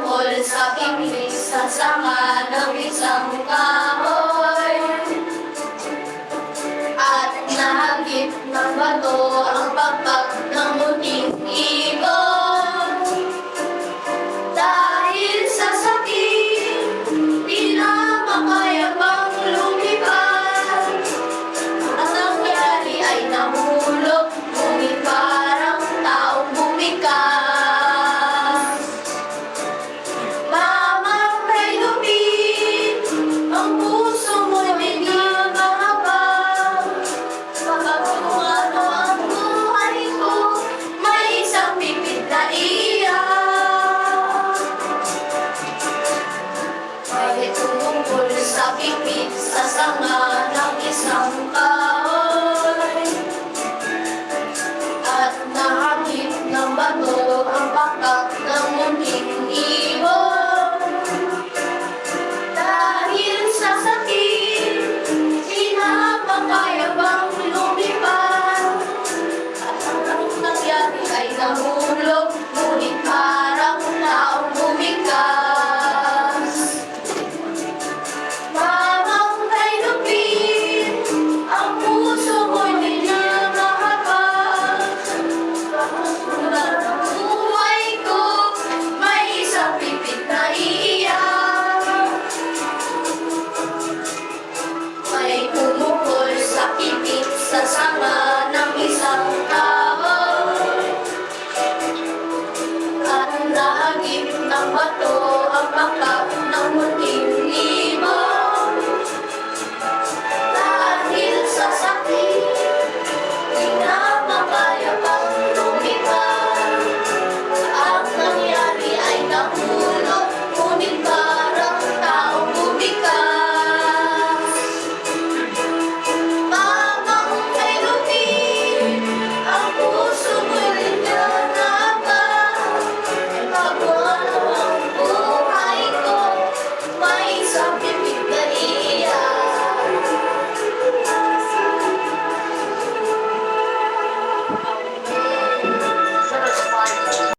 tungkol sa kingis sa sanga ng isang kahoy. At nahagip ng bato ang pagpag ng munting ibon. Dahil sa sakit, di na makaya pang lumipad. Ang nangyari ay nahulog, ngunit parang taong bumikas. Mamatay lupit, ang puso mo'y may nangangapa. Kapag kung ano ang buhay ko, may isang pipit na iyak. Kahit tungkol sa pipit sa sanga ng isang